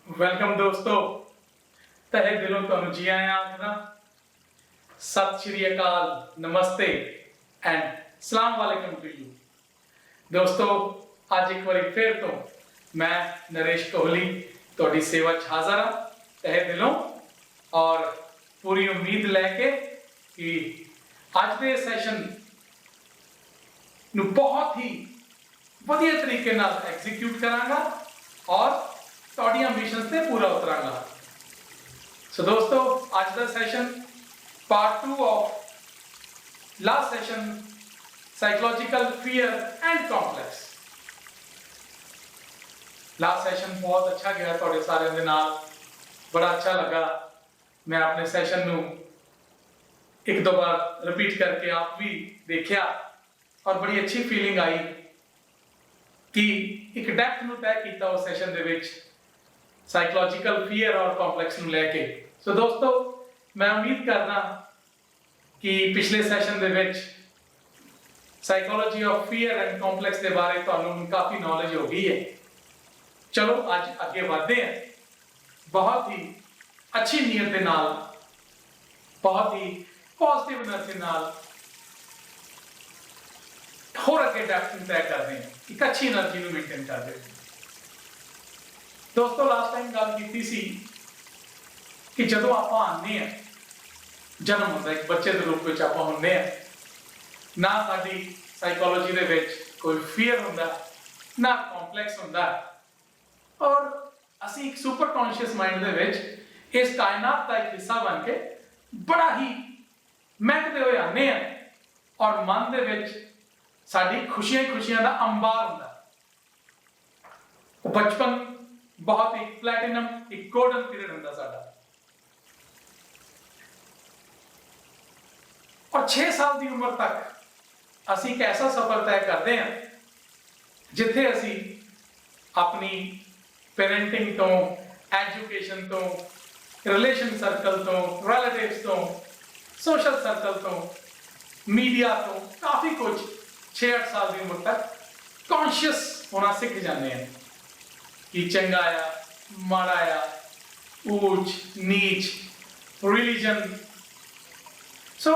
Welcome दोस्तों, तहे दिलों तुहानू जी आया आखदा। सत श्री अकाल, नमस्ते एंड सलाम वालेकुम टू यू दोस्तों। आज एक बार फिर तो मैं नरेश कोहली तुहाडी सेवा च हाज़र हाँ तहे दिलों और पूरी उम्मीद लैके कि अज दे सैशन नू बहुत ही वधिया तरीके नाल एग्जीक्यूट करांगा और ਤੁਹਾਡੀ ਐਂਬੀਸ਼ਨਸ ਤੇ ਪੂਰਾ ਉਤਰਾਂਗਾ। सो दोस्तों, आज का session part 2 of last session psychological fear and complex. Last session बहुत अच्छा गया थोड़े सारे दे नाल, बड़ा अच्छा लगा। मैं अपने सैशन नू एक दो बार रिपीट करके आप भी देखा और बड़ी अच्छी फीलिंग आई कि एक डेप्थ नू तय किया उस सैशन दे विच साइकोलॉजिकल फियर और कॉम्प्लेक्स नू लैके। सो दोस्तों, मैं उम्मीद करना कि पिछले session they which psychology of fear and complex के बारे तुहानू काफ़ी नॉलेज हो गई है। चलो आज अगे बढ़ते हैं बहुत ही अच्छी नीयत के नाल, बहुत ही पॉजिटिव एनर्जी नाल होर अगे डेप्थ तय करते हैं, एक अच्छी एनर्जी को मेनटेन करते हैं। दोस्तों, लास्ट टाइम गल की सी कि जदों आप आने जन्म होंदा एक बच्चे के रूप में आप होंगे ना, साडी साइकोलॉजी दे विच कोई फियर होंदा ना कॉम्प्लेक्स होंदा और असी एक सुपर कॉन्शियस माइंड दे विच इस कायनात का एक हिस्सा बन के बड़ा ही महकते हुए आने और मन दे विच साडी खुशियां खुशियां का अंबार होंदा। बचपन बहुत एक प्लैटिनम एक गोल्डन पीरियड होंदा साडा और 6 साल की उम्र तक असी एक ऐसा सफर तय करते हैं जिथे असी अपनी पेरेंटिंग तो, एजुकेशन तो, रिलेशन सर्कल तो, रिलेटिव्स तो, सोशल सर्कल तो, मीडिया तो काफ़ी कुछ 6-8 साल की उम्र तक कॉन्शियस होना सीख जाते हैं कि चंगा आ माड़ा आ, ऊंच नीच, रिलीजन। सो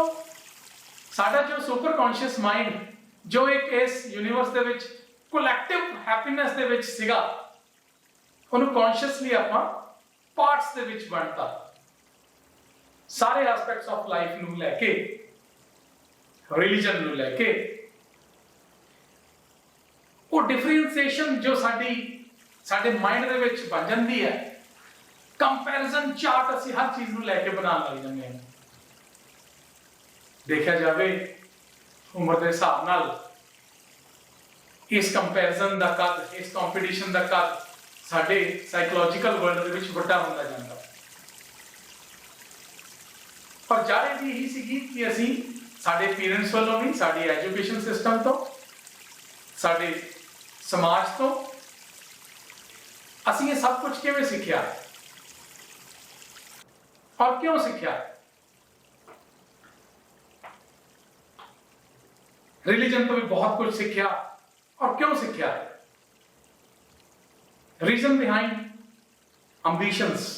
साडा जो सुपर कॉन्शियस माइंड जो एक इस यूनिवर्स दे विच कलैक्टिव हैप्पीनेस दे विच सीगा, उन्होंने कॉन्शियसली आपां पार्ट्स दे विच बनता सारे एस्पेक्ट्स ऑफ लाइफ नू लैके, रिलीजन नू लैके वो डिफरेंशिएशन जो साडे माइंड दे विच बन जाती है, कंपैरिजन चार्ट असी हर चीज नू लैके बना लग जाते हैं। देखा जाए उम्र के हिसाब नाल इस कंपैरिजन का कद, इस कॉम्पीटिशन का कद साडे साइकोलॉजिकल वर्ल्ड दे विच वड्डा होंदा जांदा और जारे भी यही सीगी कि असी साडे पेरेंट्स वालों भी, साडी एजुकेशन सिस्टम तो, साडे समाज तो असी ये सब कुछ किवें सीखिया और क्यों सीखिया। रिलीजन तो भी बहुत कुछ सीखिया और क्यों सीखिया। रीजन बिहाइंड एंबिशंस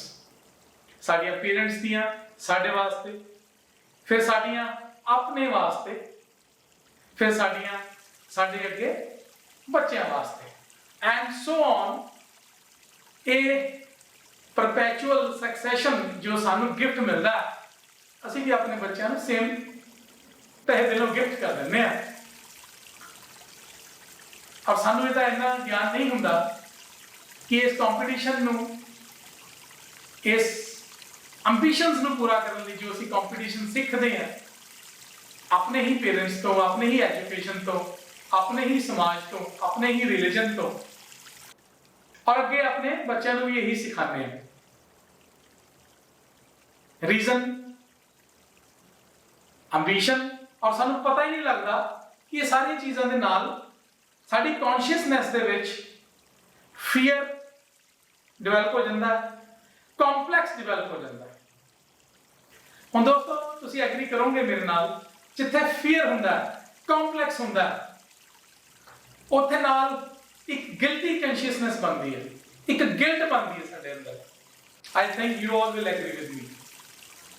साडियां पेरेंट्स दियां साडे वास्ते, फिर साडियां अपने वास्ते, फिर साडियां साडे अगे बच्चों वास्ते and so on. A perpetual succession जो सानू गिफ्ट मिलता है, असी भी अपने बच्चों को सेम तहे दिलों गिफ्ट कर देंगे हैं और सानू इसका इन्ना ज्ञान नहीं होंदा कि इस कॉम्पीटिशन नू, इस एंबिशंस नू पूरा करने लिए जो असी कॉम्पीटिशन सीखते हैं अपने ही पेरेंट्स तो, अपने ही एजुकेशन तो, अपने ही समाज तो, अपने ही रिलीजन तो और अगे अपने बच्चों को यही सिखाने हैं। रीजन, एंबिशन और सानू पता ही नहीं लगता कि ये सारी चीज़ों के नाल साडी कॉन्शियसनेस दे विच फियर डिवेलप हो जाता है, कॉम्प्लैक्स डिवेलप हो जाता है। हुण दोस्तों, तुसीं एग्री करोगे मेरे नाल, जिथे फियर हुंदा है, कॉम्प्लैक्स हुंदा है, उत्थे नाल एक गिल्टी कॉन्शियसनेस बनती है एक गिल्ट बनती है साडे अंदर। I think you all will agree with me,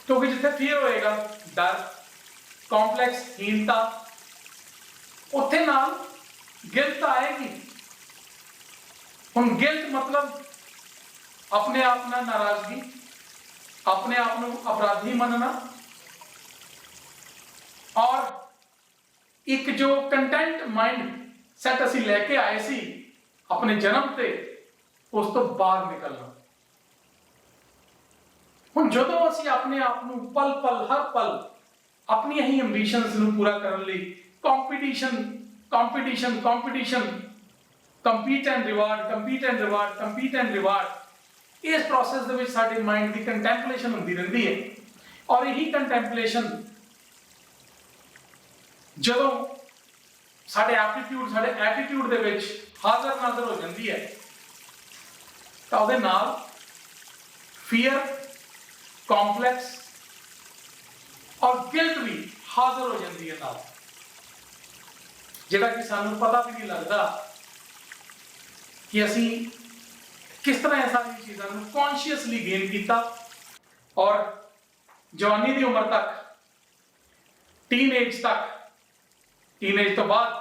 क्योंकि जिथे फीयर होएगा, डर, कॉम्प्लैक्स, हीनता, उत्थे नाल गिल्ट आएगी। हुण गिल्ट मतलब अपने आप नाल नाराजगी, अपने आप को अपराधी मनना, और एक जो कंटेंट माइंड सैट असी लैके आए सी अपने जन्म ते, उस तो बाहर निकलना। हुण जदों असी अपने आप को पल पल हर पल अपनी ही एंबिशंस नूं पूरा करन लई competition competition competition compete and reward compete and reward compete and reward, इस प्रोसेस दे विच साडे माइंड की कंटैंपलेशन होंदी रहिंदी है। और यही कंटैंपलेशन जदों साडे एप्टीट्यूड साडे एटीट्यूड दे विच हाਜ਼ਰ नाਜ਼र हो जाती है, तो उहदे नाल फियर, कॉम्प्लैक्स और गिल्ट भी हाਜ਼ਰ हो जाती है नाल, जिहड़ा कि सानूं पता भी नहीं लगता कि असी किस तरह यह सारी चीज़ों को कॉन्शियसली गेन किया। और जवानी की उम्र तक, टीन एज तो बाद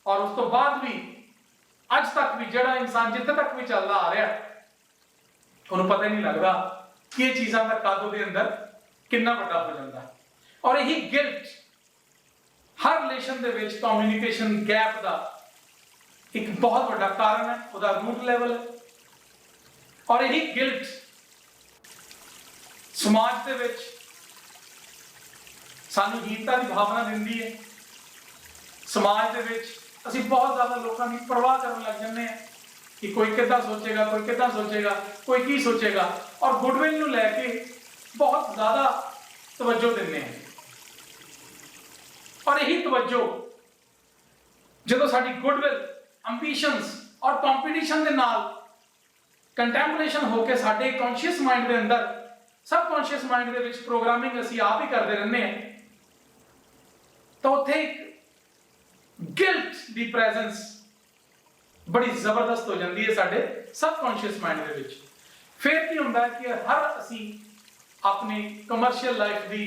और उस तो बाद भी अज तक भी जिहड़ा इंसान जिथे तक भी चलता आ रहा, उन्होंने पता ही नहीं लगता कि ये चीज़ों का कद उहदे अंदर कितना बड़ा हो जाता है। और यही गिल्ट हर रिलेशन दे विच कम्युनिकेशन गैप का एक बहुत बड़ा कारण है, उसका रूट लेवल है। और यही गिल्ट समाज दे विच सानू हीनता की भावना दिंदी है। समाज दे विच असी बहुत ज्यादा लोगों की परवाह करने लग जाते हैं कि कोई कितना सोचेगा, कोई कितना सोचेगा, कोई की सोचेगा, और गुडविल नू लैके बहुत ज्यादा तवज्जो देते हैं। और यही तवज्जो जो साडी गुडविल, अंबीशंस और कंपीटिशन के नाल कंटैंपलेशन होकर साडे कॉन्शियस माइंड के अंदर, सब कॉन्शियस माइंड के विच प्रोग्रामिंग असी आप ही करते रहने हैं, तो उत्थे गिल्ट की प्रेजेंस बड़ी जबरदस्त हो जाती है साडे सब कॉन्शियस माइंड के विच। फिर की होंदा है कि हर असी अपनी कमर्शियल लाइफ की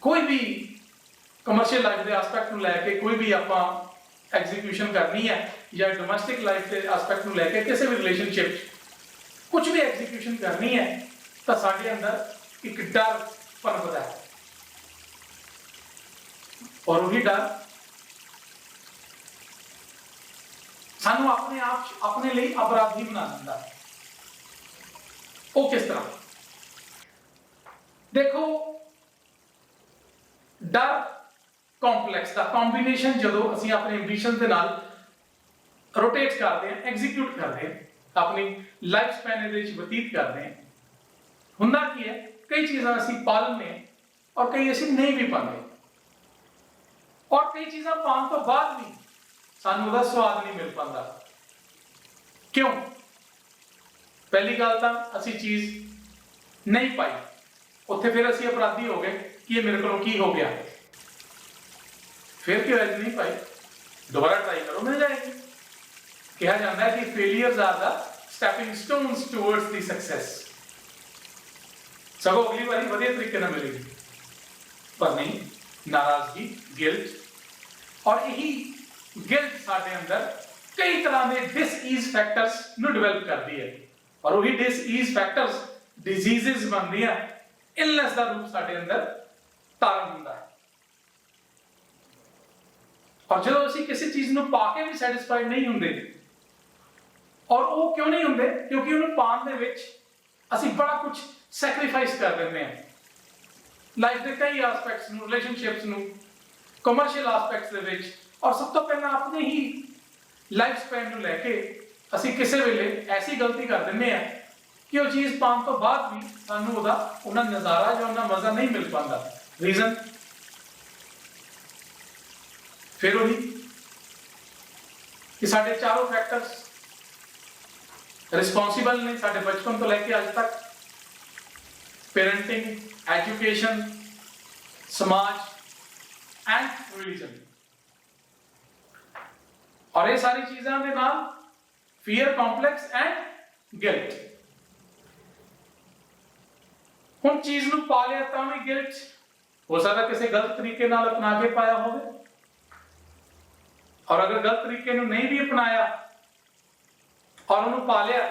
कोई भी कमर्शियल लाइफ के एस्पेक्ट को लैके कोई भी आपां एग्जीक्यूशन करनी है, या डोमेस्टिक लाइफ के एस्पेक्ट को लैके किसी भी रिलेशनशिप कुछ भी एग्जीक्यूशन करनी है, तो साडे अंदर एक डर पनपदा है। और वही डर सानू अपने आप अपने लिए अपराधी बना दिंदा है। वो किस तरह? देखो, डर कॉम्प्लैक्स का कॉम्बिनेशन जो असी अपने एंबिशन के नाल रोटेट करते हैं, एग्जीक्यूट करते हैं, अपनी लाइफ स्पैन व्यतीत करते हैं, हुंदा की है कई चीज़ां असी पा लेंगे हैं और कई असी नहीं भी पाते, और कई चीज़ां पाने तो बाद भी सानू उहदा स्वाद नहीं मिल पाता। क्यों? पहली गल तो असी चीज़ नहीं पाई, उत्थे फिर असी अपराधी हो गए कि ये मेरे को की हो गया। फिर क्यों नहीं पाई, दोबारा ट्राई करो, मिल जाएगी। कहा जाता है कि failures are the stepping stones towards the success. सगों अगली बारी बढ़िया तरीके ना मिलेगी, पर नहीं, नाराजगी, गिल्ट, और यही गिल्ट साडे अंदर कई तरह के डिसईज फैक्टर्स नु डेवलप करती है, और वही डिसईज फैक्टर्स डिजीजेस बनती है, इलनेस का रूप साडे अंदर धारण होता है। और जो असी किसी चीज को पाके भी सैटिस्फाइड नहीं होंगे, और वो क्यों नहीं होंगे? क्योंकि उन्हें पाने दे विच असी बड़ा कुछ सैक्रीफाइस कर देते हैं। लाइफ के कई एस्पेक्ट्स नू, रिलेशनशिप्स नू, कमर्शियल एस्पेक्ट्स दे विच, और सब तो पहला अपने ही लाइफ स्पैन नू लैके असी किसी वेले ऐसी गलती कर देते हैं कि वो चीज़ पाने तो बाद भी सानू उहदा उन्ना नज़ारा या उन्ना मज़ा नहीं मिल पाता। रीजन फिर वही कि साडे चारों फैक्टर्स रिस्पॉन्सिबल ने साडे बचपन तो लैके अज तक, पेरेंटिंग, एजुकेशन, समाज एंड रिलीजन। और ये सारी चीज़ों के नाल fear complex and guilt। ਹੁਣ ਚੀਜ਼ ਨੂੰ ਪਾ ਲਿਆ ਤਾਂ ਵੀ ਗਿਲਟ ਹੋ ਸਕਦਾ ਕਿਸੇ ਗਲਤ ਤਰੀਕੇ ਨਾਲ ਅਪਣਾ ਕੇ ਪਾਇਆ ਹੋਵੇ, ਔਰ ਅਗਰ ਗਲਤ ਤਰੀਕੇ ਨੂੰ ਨਹੀਂ ਵੀ ਅਪਣਾਇਆ ਔਰ ਉਹਨੂੰ ਪਾ ਲਿਆ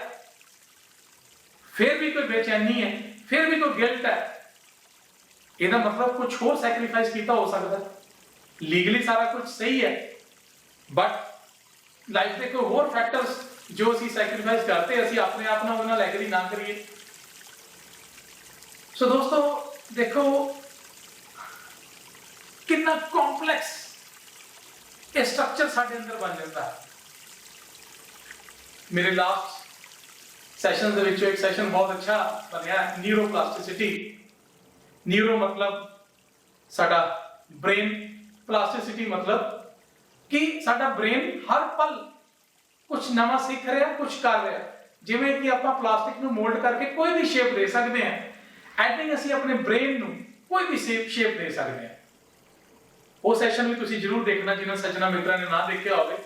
ਫਿਰ ਵੀ ਕੋਈ ਬੇਚੈਨੀ ਹੈ, ਫਿਰ ਵੀ ਕੋਈ ਗਿਲਟ ਹੈ, ਇਹਦਾ ਮਤਲਬ ਕੁਝ ਹੋਰ ਸੈਕਰੀਫਾਈਸ ਕੀਤਾ ਹੋ ਸਕਦਾ। ਲੀਗਲੀ ਸਾਰਾ ਕੁਝ ਸਹੀ ਹੈ ਬਟ ਲਾਈਫ ਦੇ ਕੋਈ ਹੋਰ ਫੈਕਟਰਸ ਜੋ ਅਸੀਂ ਸੈਕਰੀਫਾਈਸ ਕਰਦੇ ਅਸੀਂ ਆਪਣੇ ਆਪ ਨਾਲ ਉਹਨਾਂ ਐਗਰੀ ਨਾ ਕਰੀਏ। ਸੋ ਦੋਸਤੋ ਦੇਖੋ ਕਿੰਨਾ ਕੰਪਲੈਕਸ ਇਹ ਸਟਰਕਚਰ ਸਾਡੇ ਅੰਦਰ ਬਣ ਜਾਂਦਾ ਹੈ। ਮੇਰੇ ਲਾਸਟ ਸੈਸ਼ਨ ਦੇ ਵਿੱਚ ਇੱਕ ਸੈਸ਼ਨ ਬਹੁਤ ਅੱਛਾ ਬਣਿਆ, ਨਿਊਰੋਪਲਾਸਟਿਸਿਟੀ। ਨਿਊਰੋ ਮਤਲਬ ਸਾਡਾ ਬ੍ਰੇਨ, ਪਲਾਸਟਿਸਿਟੀ ਮਤਲਬ ਕਿ ਸਾਡਾ ਬ੍ਰੇਨ ਹਰ ਪਲ ਕੁਝ ਨਵਾਂ ਸਿੱਖ ਰਿਹਾ, ਕੁਝ ਕਰ ਰਿਹਾ। ਜਿਵੇਂ ਕਿ ਆਪਾਂ ਪਲਾਸਟਿਕ ਨੂੰ ਮੋਲਡ ਕਰਕੇ ਕੋਈ ਵੀ ਸ਼ੇਪ ਦੇ ਸਕਦੇ ਹਾਂ, ਐਦਾਂ ਹੀ ਅਸੀਂ ਆਪਣੇ ਬ੍ਰੇਨ ਨੂੰ ਕੋਈ ਵੀ ਸ਼ੇਪ ਦੇ ਸਕਦੇ ਹਾਂ। ਉਹ ਸੈਸ਼ਨ ਵੀ ਤੁਸੀਂ ਜ਼ਰੂਰ ਦੇਖਣਾ ਜਿਹਨਾਂ ਸੱਜਣਾ ਮਿੱਤਰਾਂ ਨੇ ਨਾ ਦੇਖਿਆ ਹੋਵੇ।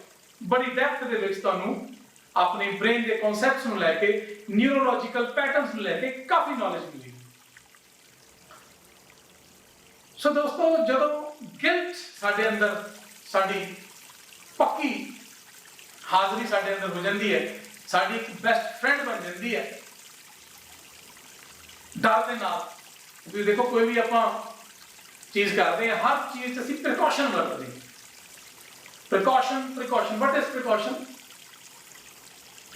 ਬੜੀ ਡੈਪਥ ਦੇ ਵਿੱਚ ਤੁਹਾਨੂੰ ਆਪਣੇ ਬ੍ਰੇਨ ਦੇ ਕਨਸੈਪਟਸ ਨੂੰ ਲੈ ਕੇ, ਨਿਊਰੋਲੋਜੀਕਲ ਪੈਟਰਨਸ ਨੂੰ ਲੈ ਕੇ ਕਾਫੀ ਨੌਲੇਜ ਮਿਲੇਗੀ। ਸੋ ਦੋਸਤੋ ਜਦੋਂ ਗਿਲਟ ਸਾਡੇ ਅੰਦਰ ਸਾਡੀ ਪੱਕੀ ਹਾਜ਼ਰੀ ਸਾਡੇ ਅੰਦਰ ਹੋ ਜਾਂਦੀ ਹੈ, ਸਾਡੀ ਇੱਕ ਬੈਸਟ ਫਰੈਂਡ ਬਣ ਜਾਂਦੀ ਹੈ ਡਰ ਦੇ ਨਾਲ। ਵੀ ਦੇਖੋ ਕੋਈ ਵੀ ਆਪਾਂ ਚੀਜ਼ ਕਰਦੇ ਹਾਂ, ਹਰ ਚੀਜ਼ 'ਚ ਅਸੀਂ ਪ੍ਰੀਕਾਸ਼ਨ ਵਰਤਦੇ ਹਾਂ। Precaution what is precaution?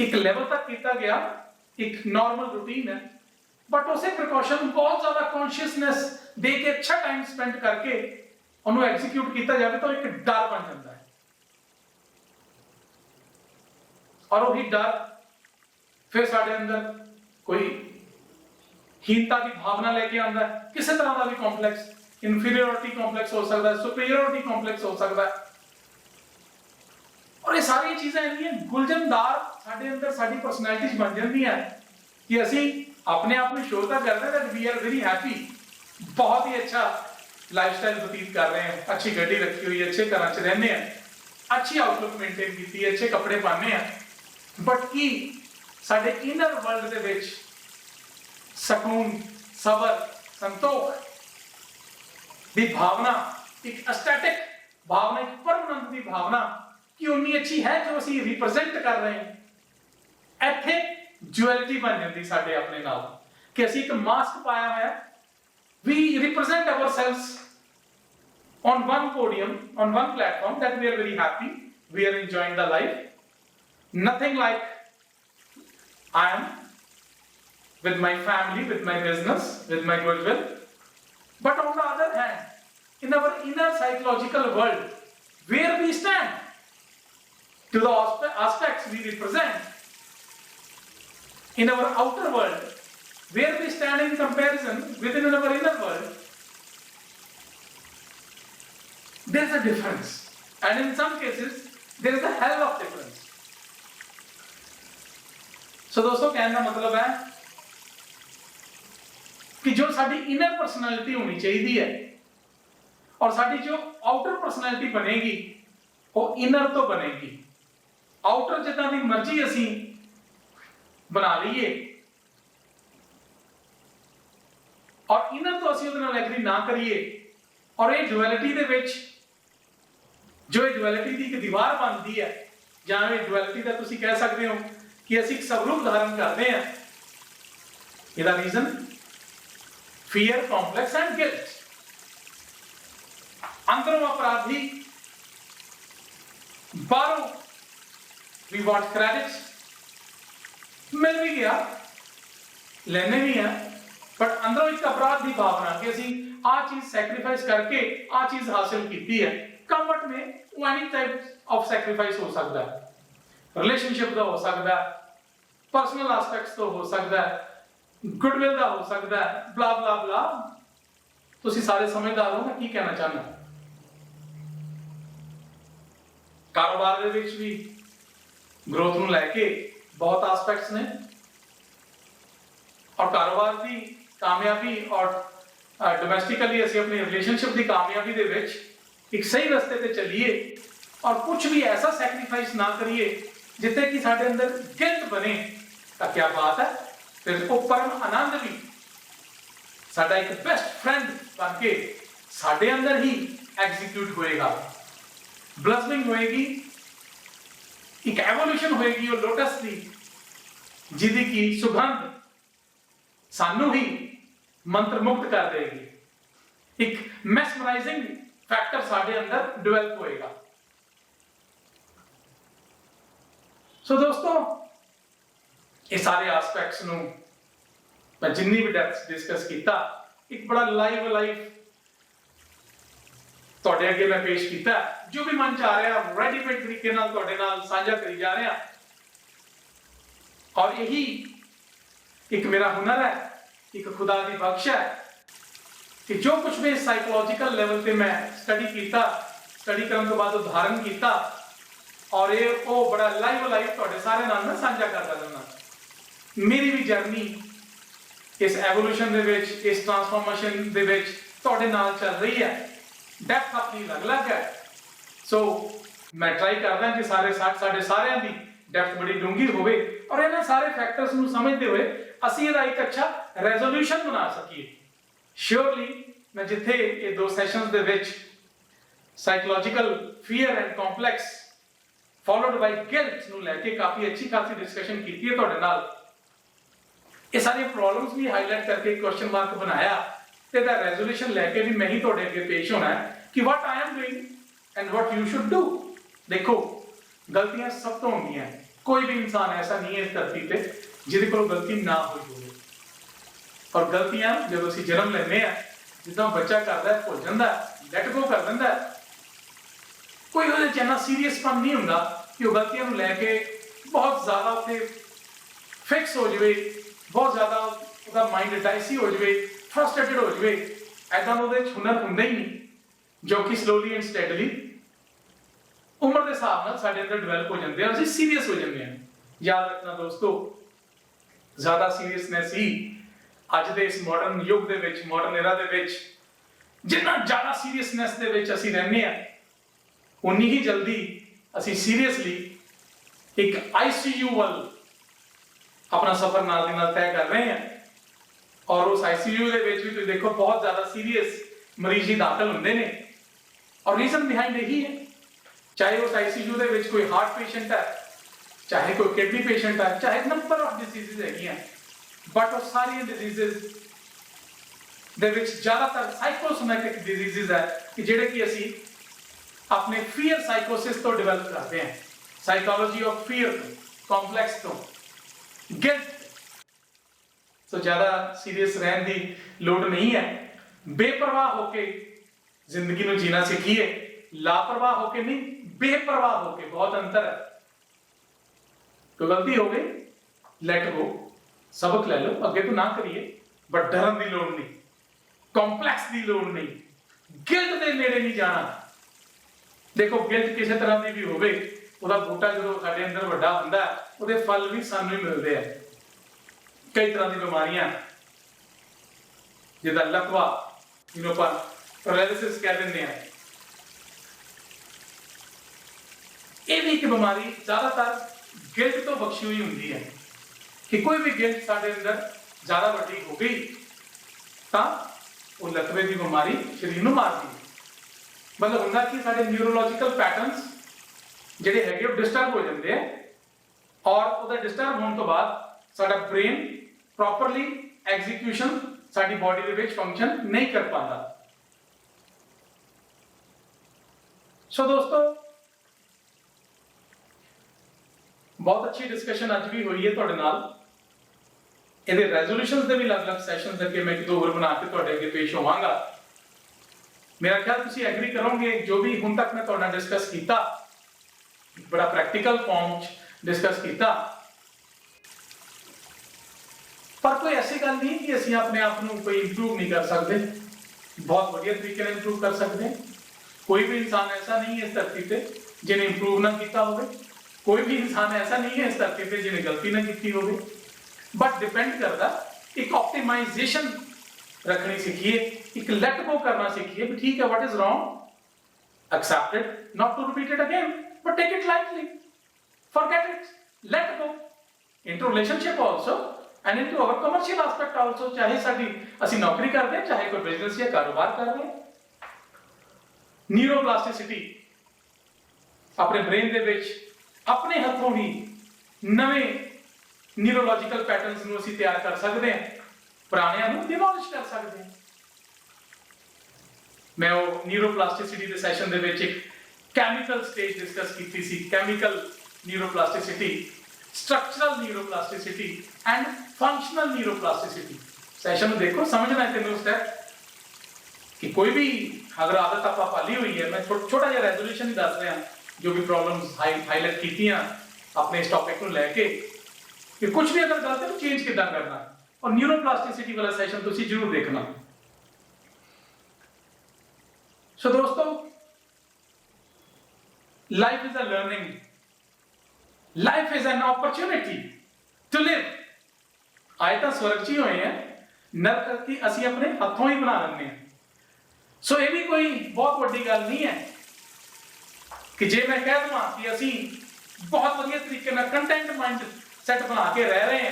ਇੱਕ ਲੈਵਲ ਤੱਕ ਕੀਤਾ ਗਿਆ, ਇੱਕ ਨਾਰਮਲ ਰੂਟੀਨ ਹੈ, ਬਟ ਉਸੇ ਪ੍ਰੀਕਾਸ਼ਨ ਨੂੰ ਬਹੁਤ ਜ਼ਿਆਦਾ ਕੌਨਸ਼ੀਅਸਨੈਸ ਦੇ ਕੇ ਅੱਛਾ ਟਾਈਮ ਸਪੈਂਡ ਕਰਕੇ ਉਹਨੂੰ ਐਗਜ਼ੀਕਿਊਟ ਕੀਤਾ ਜਾਵੇ ਤਾਂ ਇੱਕ ਡਰ ਬਣ ਜਾਂਦਾ ਹੈ। ਔਰ ਉਹੀ ਡਰ ਫਿਰ ਸਾਡੇ ਅੰਦਰ ਕੋਈ ਹੀਨਤਾ ਦੀ ਭਾਵਨਾ ਲੈ ਕੇ ਆਉਂਦਾ ਹੈ, ਕਿਸੇ ਤਰ੍ਹਾਂ ਦਾ ਵੀ ਕੰਪਲੈਕਸ, ਇਨਫੀਰੀਅਰਿਟੀ ਕੰਪਲੈਕਸ ਹੋ ਸਕਦਾ ਹੈ, ਸੁਪੀਰੀਅਰਿਟੀ ਕੰਪਲੈਕਸ ਹੋ ਸਕਦਾ ਹੈ। ਔਰ ਇਹ ਸਾਰੀਆਂ ਚੀਜ਼ਾਂ ਇੰਨੀਆਂ ਗੁਲਜਨਦਾਰ ਸਾਡੇ ਅੰਦਰ ਸਾਡੀ ਪਰਸਨੈਲਿਟੀ 'ਚ ਬਣ ਜਾਂਦੀਆਂ ਕਿ ਅਸੀਂ ਆਪਣੇ ਆਪ ਨੂੰ ਸ਼ੋਅ ਤਾਂ ਕਰਦੇ ਹਾਂ that we are very happy, ਬਹੁਤ ਹੀ ਅੱਛਾ ਲਾਈਫਸਟਾਈਲ ਬਤੀਤ ਕਰ ਰਹੇ ਹਾਂ, ਅੱਛੀ ਗੱਡੀ ਰੱਖੀ ਹੋਈ ਹੈ, ਅੱਛੇ ਘਰਾਂ 'ਚ ਰਹਿੰਦੇ ਹਾਂ, ਅੱਛੀ ਆਊਟਲੁੱਕ ਮੇਨਟੇਨ ਕੀਤੀ ਹੈ, ਅੱਛੇ ਕੱਪੜੇ ਪਾਉਂਦੇ ਹਾਂ, ਬਟ ਕੀ ਸਾਡੇ ਇਨਰ ਵਰਲਡ ਦੇ ਵਿੱਚ ਸਕੂਨ, ਸਬਰ, ਸੰਤੋਖ ਦੀ ਭਾਵਨਾ, ਇੱਕ ਐਸਥੈਟਿਕ ਭਾਵਨਾ, ਇੱਕ ਪਰਮਾਨੰਦ ਦੀ ਭਾਵਨਾ ਕਿ ਉਨੀ ਅੱਛੀ ਹੈ ਜੋ ਅਸੀਂ ਰਿਪਰੈਜ਼ੈਂਟ ਕਰ ਰਹੇ ਹਾਂ। ਇੱਥੇ ਡੁਅਲਿਟੀ ਬਣ ਜਾਂਦੀ ਸਾਡੇ ਆਪਣੇ ਨਾਲ ਕਿ ਅਸੀਂ ਇੱਕ ਮਾਸਕ ਪਾਇਆ ਹੋਇਆ, we represent ourselves on one podium, on one platform that we are very happy, we are enjoying the life, nothing like I am with my family, with my business, with my goodwill. But on the other hand, in our inner psychological world, where we stand to the aspects we represent, in our outer world, where we stand in comparison within our inner world, there is a difference, and in some cases there is a hell of difference. So दोस्तों कहने का मतलब है कि जो साडी inner personality होनी चाहिए है और साडी जो आउटर पर्सनैलिटी बनेगी वो इनर तो बनेगी। आउटर जितना दी मर्जी असी बना लीए और इनर तो असी उहदे नाल एग्री ना करिए और ये डुअलिटी दे विच जो ये डुअलिटी दी एक दीवार बनती है, जां ये डुअलिटी दा तुसी कह सकते हो कि असी एक स्वरूप धारण करते हैं। इसका reason fear, complex and guilt. अंदरों अपराधी, बाहरों वी वांट क्रेडिट, मिल भी गया, लेने भी है, बट अंदरों एक अपराध की भावना कि असी आ चीज सैक्रिफाइस करके आ चीज हासिल की है। कंफर्ट में एनी टाइप ऑफ सैक्रिफाइस हो सकता है, रिलेशनशिप का हो सकता है, पर्सनल एस्पेक्ट्स तो हो सकता है, गुडविल का हो सकता है, ब्ला ब्ला ब्ला। तुसी सारे समझदार हो मैं की कहना चाहना। कारोबार दे विच भी ग्रोथ नूं लैके बहुत एस्पेक्ट्स ने और कारोबार की कामयाबी और डोमेस्टिकली असीं अपनी रिलेशनशिप की कामयाबी दे विच एक सही रस्ते पे चलिए और कुछ भी ऐसा सैक्रीफाइस ना करिए जिथे कि साडे अंदर गिल्ट बने तो क्या बात है, फिर वो परम आनंद भी साडा एक बेस्ट फ्रेंड बन के साडे अंदर ही एग्जीक्यूट होएगा, ब्लसमिंग होएगी, एक एवोल्यूशन होएगी वो लोटस की, जिदी की सुगंध सानू ही मंत्र मुक्त कर देगी, एक मैस्मराइजिंग फैक्टर साडे अंदर डेवलप होएगा। सो दोस्तों, ये सारे एस्पेक्ट्स नू मैं जिन्नी भी डेप्थ डिस्कस किया, एक बड़ा लाइव तुहाडे अगे मैं पेश किया, जो भी मन च आ रहा रेडीमेड तरीके नाल तुहाडे नाल साझा करी जा रहा, और यही एक मेरा हुनर है, एक खुदा की बख्श है कि जो कुछ भी साइकोलॉजिकल लेवल पे मैं स्टडी किया, स्टडी करने तो बाद उदाहरण किया, और ये वो बड़ा लाइव तुहाडे सारे नाल मैं साझा करदा जाना। मेरी भी जर्नी इस एवोल्यूशन दे विच, इस ट्रांसफॉर्मेशन दे विच तुहाडे नाल चल रही है, डेप्थ अपनी अलग है। सो मैं ट्राई करदा कि साडे सारिਆਂ ਦੀ डेप्थ बड़ी डूंगी होवे, और ਇਹਨਾਂ सारे फैक्टर्स ਨੂੰ समझते हुए ਅਸੀਂ ਇਹਦਾ ਇੱਕ अच्छा रेजोल्यूशन बना सकीए। श्योरली मैं जिथे ये दो सैशंस दे विच psychological fear and complex followed by guilt ਨੂੰ ਲੈ ਕੇ काफी अच्छी खासी डिस्कशन की है ਤੁਹਾਡੇ ਨਾਲ। ये सारी प्रॉब्लम्स भी हाईलाइट करके क्वेश्चन मार्क बनाया, ਤੇ ਦਾ ਰੈਜ਼ੋਲੂਸ਼ਨ ਲੈ ਕੇ ਵੀ ਮੈਂ ਹੀ ਤੁਹਾਡੇ ਅੱਗੇ ਪੇਸ਼ ਹੋਣਾ ਹੈ ਕਿ what I am doing and what you should do। देखो, गलतियां सब तो होंगी, कोई भी इंसान ऐसा नहीं है इस धरती पे जिहदे कोल गलती ना होई होवे, और गलतियां जब ਅਸੀਂ जन्म ਲੈਂਦੇ ਆ, ਜਿੱਦਾਂ ਬੱਚਾ ਕਰਦਾ ਹੈ, ਭੁੱਲ ਜਾਂਦਾ ਹੈ, ਲੈਟ ਗੋ ਕਰ ਦਿੰਦਾ ਹੈ, ਕੋਈ ਉਹਦੇ ਚ ਇੰਨਾ ਸੀਰੀਅਸਪਨ ਨਹੀਂ ਹੁੰਦਾ ਕਿ ਉਹ ਗਲਤੀਆਂ ਨੂੰ ਲੈ ਕੇ ਬਹੁਤ ਜ਼ਿਆਦਾ ਉੱਥੇ ਫਿਕਸ ਹੋ ਜਾਵੇ, ਬਹੁਤ ਜ਼ਿਆਦਾ ਉਹਦਾ ਮਾਈਂਡ ਡਾਈਸੀ ਹੋ ਜਾਵੇ, ਫਰਸਟ੍ਰੇਟਡ ਹੋ ਜਾਵੇ। ਐਦਾਂ ਉਹਦੇ ਚ ਹੁਨਰ ਹੁੰਦਾ ਹੀ ਨਹੀਂ, ਜੋ ਕਿ ਸਲੋਲੀ ਐਂਡ ਸਟੈਡਲੀ ਉਮਰ ਦੇ ਹਿਸਾਬ ਨਾਲ ਸਾਡੇ ਅੰਦਰ ਡਿਵੈਲਪ ਹੋ ਜਾਂਦੇ ਆ, ਅਸੀਂ ਸੀਰੀਅਸ ਹੋ ਜਾਂਦੇ ਆ। ਯਾਦ ਰੱਖਣਾ ਦੋਸਤੋ, ਜ਼ਿਆਦਾ ਸੀਰੀਅਸਨੈਸ ਹੀ ਅੱਜ ਦੇ ਇਸ ਮਾਡਰਨ ਯੁੱਗ ਦੇ ਵਿੱਚ, ਮਾਡਰਨ ਐਰਾ ਦੇ ਵਿੱਚ, ਜਿੰਨਾ ਜ਼ਿਆਦਾ ਸੀਰੀਅਸਨੈਸ ਦੇ ਵਿੱਚ ਅਸੀਂ ਰਹਿੰਦੇ ਆ, ਉਨੀ ਹੀ ਜਲਦੀ ਅਸੀਂ ਸੀਰੀਅਸਲੀ ਇੱਕ ਆਈਸੀਯੂ ਵੱਲ अपना सफर नाल दी नाल तय कर रहे हैं। और उस आईसीयू दे विच भी तुसीं देखो बहुत ज्यादा सीरीयस मरीज ही दाखिल हुंदे ने, और रीजन बिहाइंड यही है, चाहे उस आईसीयू दे विच कोई हार्ट पेशेंट है, चाहे कोई किडनी पेशेंट है, चाहे नंबर ऑफ डिजीजेस हैगियां, बट वो सारी डिजीजेस दे विच ज्यादातर साइकोसोमैटिक डिजीजेस है कि जेडे कि असीं अपने फियर साइकोसिस तो डिवेलप करते हैं, साइकोलॉजी ऑफ फियर तो, कॉम्प्लेक्स तो, गिल्ट। तो ज्यादा सीरियस रहने की लोड़ नहीं है, बेपरवाह होके जिंदगी को जीना सीखिए, लापरवाह होके नहीं, बेपरवाह होके, बहुत अंतर है। तो गलती हो गई, लेट गो, सबक ले लो, अगे तो ना करिए, बट डरन की लोड़ नहीं, कॉम्प्लेक्स की लोड़ नहीं, गिल्ट के नेड़े नहीं जाना। देखो, गिल्ट किसी तरह की भी होवे, ਉਹਦਾ ਬੂਟਾ ਜਦੋਂ ਸਾਡੇ ਅੰਦਰ ਵੱਡਾ ਹੁੰਦਾ ਉਹਦੇ ਫਲ ਵੀ ਸਾਨੂੰ ਹੀ ਮਿਲਦੇ ਆ। ਕਈ ਤਰ੍ਹਾਂ ਦੀ ਬਿਮਾਰੀਆਂ, ਜਿਹਦਾ ਲਕਵਾ, ਜਿਹਨੂੰ ਆਪਾਂ ਪੈਰਾਲਿਸਿਸ ਕਹਿ ਦਿੰਦੇ ਆ, ਇਹ ਵੀ ਇੱਕ ਬਿਮਾਰੀ ਜ਼ਿਆਦਾਤਰ ਗਿਲਟ ਤੋਂ ਬਖਸ਼ੀ ਹੋਈ ਹੁੰਦੀ ਹੈ ਕਿ ਕੋਈ ਵੀ ਗਿਲਟ ਸਾਡੇ ਅੰਦਰ ਜ਼ਿਆਦਾ ਵੱਡੀ ਹੋ ਗਈ ਤਾਂ ਉਹ ਲਕਵੇ ਦੀ ਬਿਮਾਰੀ ਸਰੀਰ ਨੂੰ ਮਾਰਦੀ ਹੈ। मतलब ਹੁੰਦਾ ਕਿ ਸਾਡੇ ਨਿਊਰੋਲੋਜੀਕਲ ਪੈਟਰਨਸ ਜਿਹੜੇ ਹੈਗੇ ਉਹ ਡਿਸਟਰਬ ਹੋ ਜਾਂਦੇ ਆ, ਔਰ ਉਹਦਾ ਡਿਸਟਰਬ ਹੋਣ ਤੋਂ ਬਾਅਦ ਸਾਡਾ ਬ੍ਰੇਨ ਪ੍ਰੋਪਰਲੀ ਐਗਜ਼ੀਕਿਊਸ਼ਨ ਸਾਡੀ ਬਾਡੀ ਦੇ ਵਿੱਚ ਫੰਕਸ਼ਨ ਨਹੀਂ ਕਰ ਪਾਉਂਦਾ। ਸੋ ਦੋਸਤੋ, ਬਹੁਤ ਅੱਛੀ ਡਿਸਕਸ਼ਨ ਅੱਜ ਵੀ ਹੋਈ ਹੈ ਤੁਹਾਡੇ ਨਾਲ। ਇਹਦੇ ਰੈਜ਼ੋਲੂਸ਼ਨਸ ਦੇ ਵੀ ਅਲੱਗ-ਅਲੱਗ ਸੈਸ਼ਨਸ ਅੱਗੇ ਮੈਂ ਇੱਕ ਦੋ ਹੋਰ ਬਣਾ ਕੇ ਤੁਹਾਡੇ ਅੱਗੇ ਪੇਸ਼ ਹੋਵਾਂਗਾ। मेरा ख्याल तुसी एग्री करोगे जो भी हुण तक मैं तुहाडे नाल डिस्कस कीता, बड़ा प्रैक्टिकल फॉर्म च डिस्कस कीता, पर कोई ऐसी गल नहीं कि असीं अपने आप नूं कोई इंप्रूव नहीं कर सकते, बहुत बढ़िया तरीके नाल इंप्रूव कर सकते हैं। कोई भी इंसान ऐसा नहीं है इस धरती पे जिन्हें इंप्रूव ना कीता होवे, कोई भी इंसान ऐसा नहीं है इस धरती पे जिन्हें गलती ना कीती होवे, बट डिपेंड करता एक ऑप्टिमाइजेशन रखनी सीखिए, एक लेट गो करना सीखिए कि ठीक है, what is wrong, accept it, not to repeat it again, but take it lightly, forget it, let go. Into relationship also and into our commercial aspect also, चाहे साडी ਅਸੀਂ ਨੌਕਰੀ ਕਰਦੇ ਹਾਂ, ਚਾहे कोई बिजनेस या कारोबार कर रहे हैं। न्यूरोप्लास्टिसिटी अपने ब्रेन ਦੇ ਵਿੱਚ ਆਪਣੇ ਹੱਥੋਂ ਹੀ ਨਵੇਂ ਨਿਊਰੋਲੋਜੀਕਲ ਪੈਟਰਨਸ ਨੂੰ ਅਸੀਂ ਤਿਆਰ ਕਰ ਸਕਦੇ ਹਾਂ, ਪੁਰਾਣਿਆਂ ਨੂੰ ਡਿਮੋਲਿਸ਼ ਕਰ ਸਕਦੇ ਹਾਂ। ਮੈਂ ਉਹ ਨਿਊਰੋਪਲਾਸਟਿਸਿਟੀ ਦੇ ਸੈਸ਼ਨ ਦੇ ਵਿੱਚ ਇੱਕ ਕੈਮੀਕਲ ਸਟੇਜ ਡਿਸਕਸ ਕੀਤੀ ਸੀ, chemical neuroplasticity, structural neuroplasticity and functional neuroplasticity. Session ਨੂੰ ਦੇਖੋ, ਸਮਝਣਾ ਹੈ ਤੈਨੂੰ ਸਟੈਪ कि कोई भी अगर आदत आप पाली हुई है, मैं छोटा जिहा रेजोल्यूशन ही दस रहा जो भी प्रॉब्लम्स हाईलाइट कीतियां अपने इस टॉपिक को लेके कि कुछ भी अगर गलत है तो चेंज किदां करना, और न्यूरोप्लास्टिसिटी वाला सेशन तुसी जरूर देखना। सो दोस्तों, life is a learning, life is an opportunity to live. आए तो स्वर्ग च ही होए हैं, नरक की असी अपने हथों ही बना लेने हैं। सो ये भी कोई बहुत बड़ी गल नहीं है कि जे मैं कह दूं कि असी बहुत बढ़िया तरीके नाल कंटेंट माइंड सेट बना के रह रहे हैं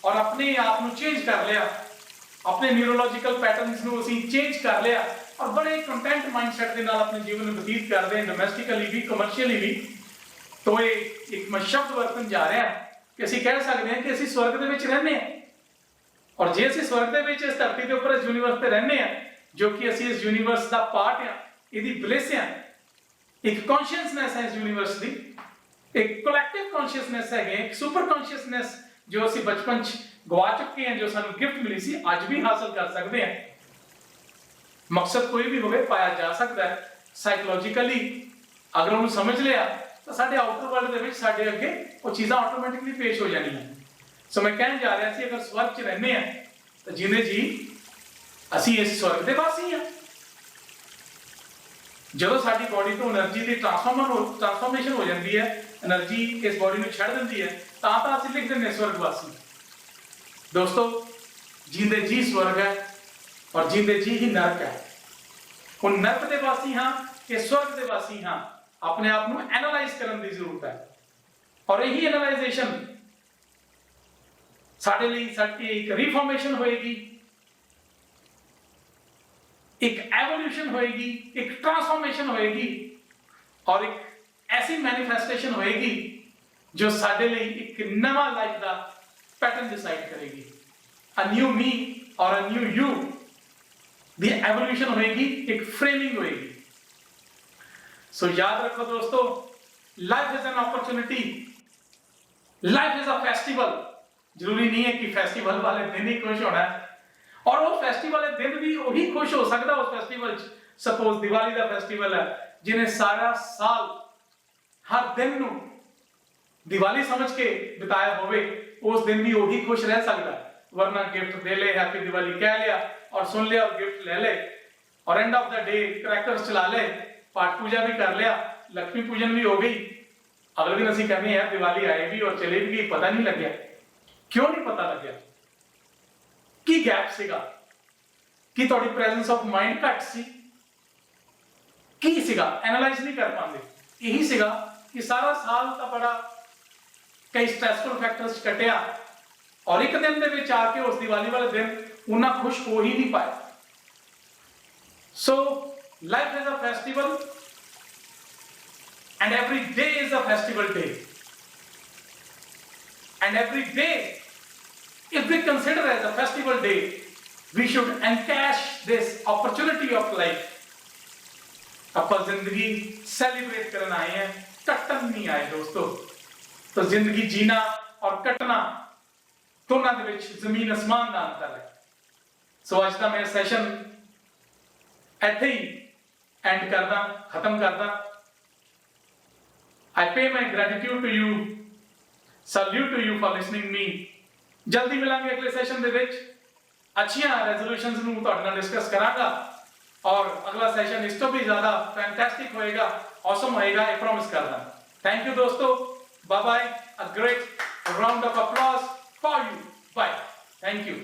और अपने आप को चेंज कर लिया, अपने न्यूरोलॉजिकल पैटर्न्स को असी चेंज कर लिया और बड़े कंटेंट माइंड सेट के नाल अपने जीवन में व्यतीत कर रहे हैं, डोमेस्टिकली भी कमर्शियली भी। तो ये एक मैं शब्द वरतन जा रहा कि असी कह सकते हैं कि असी स्वर्ग दे विच रहने हैं, और जे असी स्वर्ग दे विच इस धरती के उपर इस यूनीवर्स ते रहने हैं जो कि असी इस यूनीवर्स का पार्ट है, इहदी ब्लिस है, एक कॉन्शियसनेस है इस यूनीवर्स की, एक कलैक्टिव कॉन्शियसनेस है, एक सुपर कॉन्शियसनेस जो असी बचपन च गवा चुके हैं, जो सानू गिफ्ट मिली सी, अज भी हासिल कर सकते हैं। मकसद कोई भी होवे पाया जा सकता है साइकोलॉजिकली, अगर उन्हें समझ लिया तो साडे आउटर वर्ल्ड दे विच साडे अगे वो चीज़ां ऑटोमैटिकली पेश हो जानियां। सो मैं कहना जा रहा सी अगर स्वर्ग च रहने हैं तो जिन्हें जी ਅਸੀਂ ਇਸ स्वर्ग ਦੇ ਵਾਸੀ ਹਾਂ। ਜਦੋਂ ਸਾਡੀ ਬੋਡੀ ਤੋਂ એનર્ਜੀ ਦੀ ਟ੍ਰਾਂਸਫਾਰਮੇਸ਼ਨ ਹੋ ਜਾਂਦੀ ਹੈ, એનર્ਜੀ ਇਸ ਬੋਡੀ ਨੂੰ ਛੱਡ ਦਿੰਦੀ ਹੈ, ਤਾਂ ਅਸੀਂ ਲਿਖ ਦਿੰਦੇ ਹਾਂ स्वर्ग वासी। दोस्तों, जींदे जी स्वर्ग है और जींदे जी ही नरक है। ਹੁਣ ਨਰਕ ਦੇ ਵਾਸੀ ਹਾਂ ਕਿ स्वर्ग ਦੇ ਵਾਸੀ ਹਾਂ, ਆਪਣੇ ਆਪ ਨੂੰ ਐਨਾਲਾਈਜ਼ ਕਰਨ ਦੀ ਜ਼ਰੂਰਤ ਹੈ, ਔਰ ਇਹੀ ਐਨਾਲਾਈਜੇਸ਼ਨ ਸਾਡੇ ਲਈ ਸਾਡੀ ਇੱਕ ਰੀਫਾਰਮੇਸ਼ਨ ਹੋਏਗੀ, एक एवोल्यूशन होएगी, एक ट्रांसफॉर्मेशन होएगी, और एक ऐसी मैनिफेस्टेशन होएगी जो साडे लिए एक नवा लाइफ का पैटर्न डिसाइड करेगी। अ न्यू मी और a new you the evolution होएगी, एक फ्रेमिंग होएगी। सो याद रखो दोस्तों, life is an opportunity, life is a festival. जरूरी नहीं है कि फेस्टिवल वाले दिन ही खुश होना है, और वो फेस्टिवल है दिन भी वही खुश हो सकता उस फेस्टिवल च। सपोज दिवाली का फेस्टिवल है, जिन्हें सारा साल हर दिन नू दिवाली समझ के बिताया होवे, उस दिन भी वही खुश रह सकता, वरना गिफ्ट दे ले, हैप्पी दिवाली कह लिया और सुन लिया और गिफ्ट ले ले, और end of the day crackers चला ले, पाठ पूजा भी कर लिया, लक्ष्मी पूजन भी हो गई, अगले दिन असीं कहने यार दिवाली आएगी और चले भी गई, पता नहीं लग गया। क्यों नहीं पता लग गया? की गैप सीगा, कि थोड़ी प्रेजेंस ऑफ माइंड घट सी, की सीगा एनालाइज नहीं कर पाते। यही सीगा कि सारा साल का बड़ा कई स्ट्रेसफुल फैक्टर्स कटिया, और एक दिन दे विच आके उस दिवाली वाले दिन उन्ना खुश हो ही नहीं पाए। So life is a festival and every day is a festival day, and every day if we consider as a festival day, we should encash this opportunity of life। अपन जिंदगी सेलिब्रेट करना आए हैं, कटन नहीं आए दोस्तों। तो जिंदगी जीना और कटना दोनों दे विच जमीन आसमान का अंतर है। सो आज का मेरा सैशन इत्थे ही एंड करदा, खत्म करदा। I pay my gratitude to you, salute to you for listening me। जल्दी मिलांगे अगले सेशन दे विच, अच्छियां रेजोल्यूशंस नूं तुहाडे नाल डिस्कस करांगा, और अगला सेशन इस तो भी ज्यादा फैंटास्टिक होएगा, ऑसम होएगा, ये प्रॉमिस करदा। थैंक यू दोस्तों, bye bye, a great round of applause for you, bye, thank you.